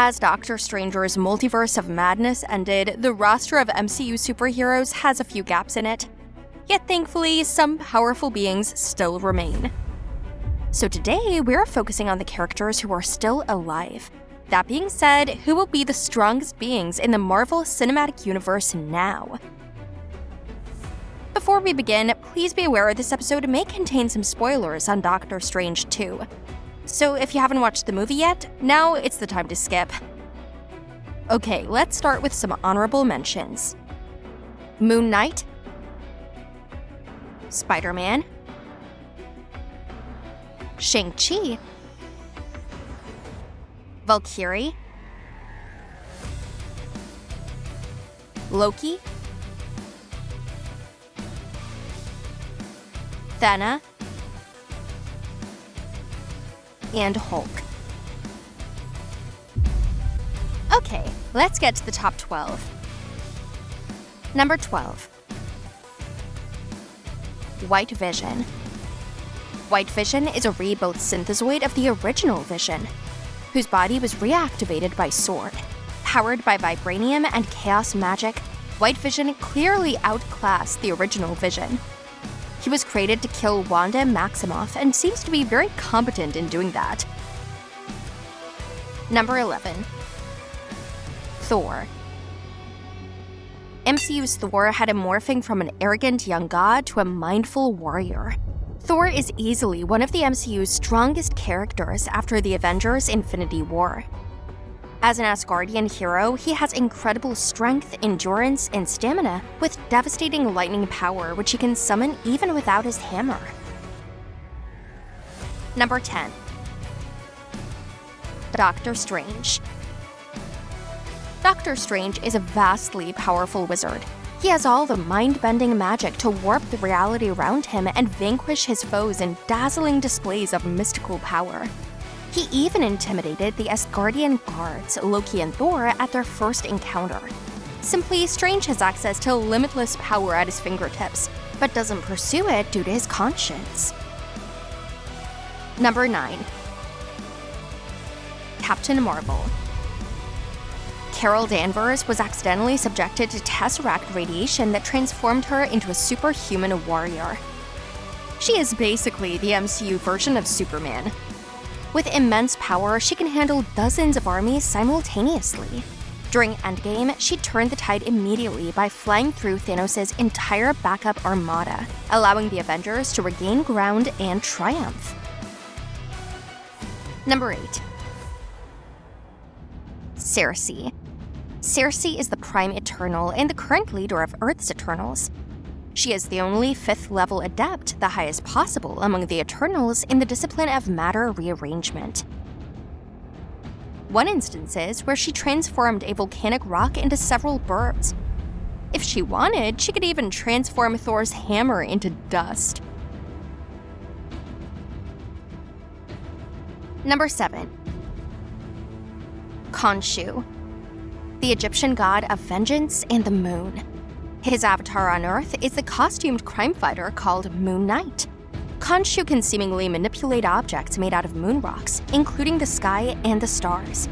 As Doctor Strange's Multiverse of Madness ended, the roster of MCU superheroes has a few gaps in it. Yet thankfully, some powerful beings still remain. So today, we're focusing on the characters who are still alive. That being said, who will be the strongest beings in the Marvel Cinematic Universe now? Before we begin, please be aware this episode may contain some spoilers on Doctor Strange 2. So if you haven't watched the movie yet, now it's the time to skip. Okay, let's start with some honorable mentions. Moon Knight, Spider-Man, Shang-CHI, Valkyrie, Loki, THENA, and Hulk. Okay, let's get to the top 12. Number 12. White Vision. White Vision is a rebuilt synthezoid of the original Vision, whose body was reactivated by S.W.O.R.D. Powered by vibranium and chaos magic, White Vision clearly outclassed the original Vision. He was created to kill Wanda Maximoff and seems to be very competent in doing that. Number 11. Thor. MCU's Thor had him morphing from an arrogant young god to a mindful warrior. Thor is easily one of the MCU's strongest characters after the Avengers' Infinity War. As an Asgardian hero, he has incredible strength, endurance, and stamina, with devastating lightning power which he can summon even without his hammer. Number 10. Doctor Strange. Doctor Strange is a vastly powerful wizard. He has all the mind-bending magic to warp the reality around him and vanquish his foes in dazzling displays of mystical power. He even intimidated the Asgardian guards, Loki and Thor, at their first encounter. Simply, Strange has access to limitless power at his fingertips, but doesn't pursue it due to his conscience. Number 9. Captain Marvel. Carol Danvers was accidentally subjected to Tesseract radiation that transformed her into a superhuman warrior. She is basically the MCU version of Superman. With immense power, she can handle dozens of armies simultaneously. During Endgame, she turned the tide immediately by flying through Thanos' entire backup armada, allowing the Avengers to regain ground and triumph. Number 8. SERSI. SERSI is the Prime Eternal and the current leader of Earth's Eternals. She is the only 5th-level adept, the highest possible among the Eternals, in the discipline of matter rearrangement. One instance is where she transformed a volcanic rock into several birds. If she wanted, she could even transform Thor's hammer into dust. Number 7. KHONSHU, the Egyptian god of vengeance and the moon. His avatar on Earth is the costumed crime fighter called Moon Knight. KHONSHU can seemingly manipulate objects made out of moon rocks, including the sky and the stars.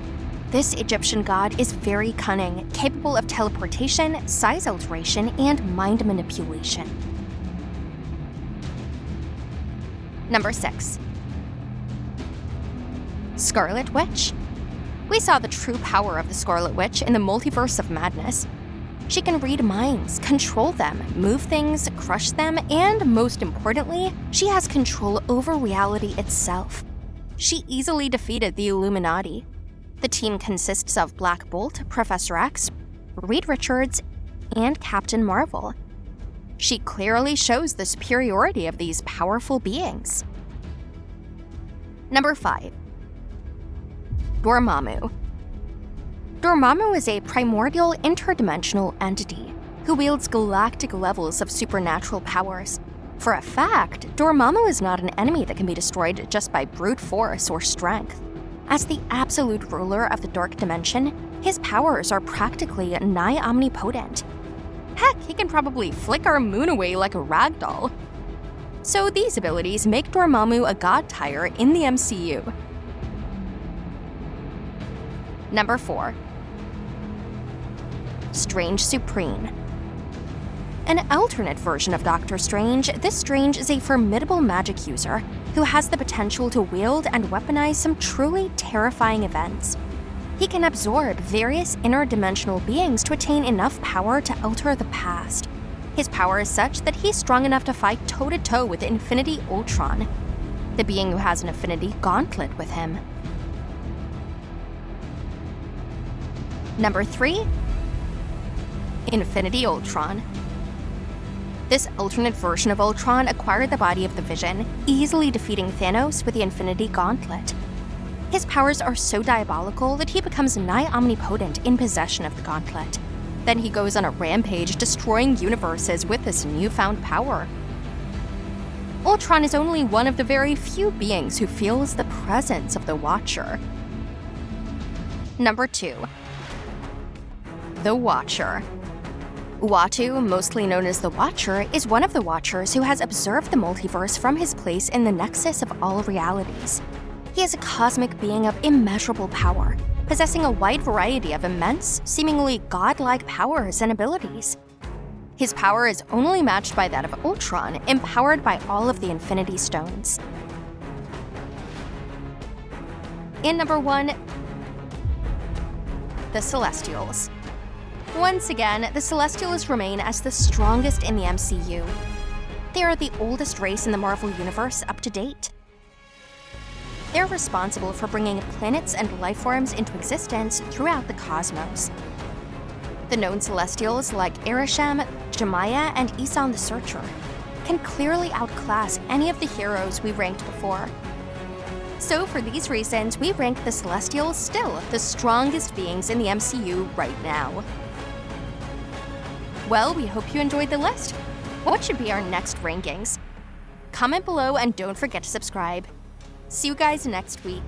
This Egyptian god is very cunning, capable of teleportation, size alteration, and mind manipulation. Number 6. Scarlet Witch. We saw the true power of the Scarlet Witch in the Multiverse of Madness. She can read minds, control them, move things, crush them, and most importantly, she has control over reality itself. She easily defeated the Illuminati. The team consists of Black Bolt, Professor X, Reed Richards, and Captain Marvel. She clearly shows the superiority of these powerful beings. Number 5. Dormammu. Dormammu is a primordial interdimensional entity who wields galactic levels of supernatural powers. For a fact, Dormammu is not an enemy that can be destroyed just by brute force or strength. As the absolute ruler of the dark dimension, his powers are practically nigh omnipotent. Heck, he can probably flick our moon away like a ragdoll. So these abilities make Dormammu a god tier in the MCU. Number 4. Strange Supreme. An alternate version of Doctor Strange, this Strange is a formidable magic user who has the potential to wield and weaponize some truly terrifying events. He can absorb various interdimensional beings to attain enough power to alter the past. His power is such that he's strong enough to fight toe-to-toe with Infinity ULTRON, the being who has an Infinity Gauntlet with him. Number 3. Infinity ULTRON. This alternate version of Ultron acquired the body of the Vision, easily defeating Thanos with the Infinity Gauntlet. His powers are so diabolical that he becomes nigh omnipotent in possession of the Gauntlet. Then he goes on a rampage, destroying universes with this newfound power. Ultron is only one of the very few beings who feels the presence of the Watcher. Number 2. The Watcher. Uatu, mostly known as the Watcher, is one of the Watchers who has observed the multiverse from his place in the nexus of all realities. He is a cosmic being of immeasurable power, possessing a wide variety of immense, seemingly godlike powers and abilities. His power is only matched by that of Ultron, empowered by all of the Infinity Stones. In number 1, the Celestials. Once again, the Celestials remain as the strongest in the MCU. They are the oldest race in the Marvel Universe up to date. They're responsible for bringing planets and lifeforms into existence throughout the cosmos. The known Celestials, like Arishem, Jemiah, and Isan the Searcher, can clearly outclass any of the heroes we ranked before. So for these reasons, we rank the Celestials still the strongest beings in the MCU right now. Well, we hope you enjoyed the list. What should be our next rankings? Comment below and don't forget to subscribe. See you guys next week.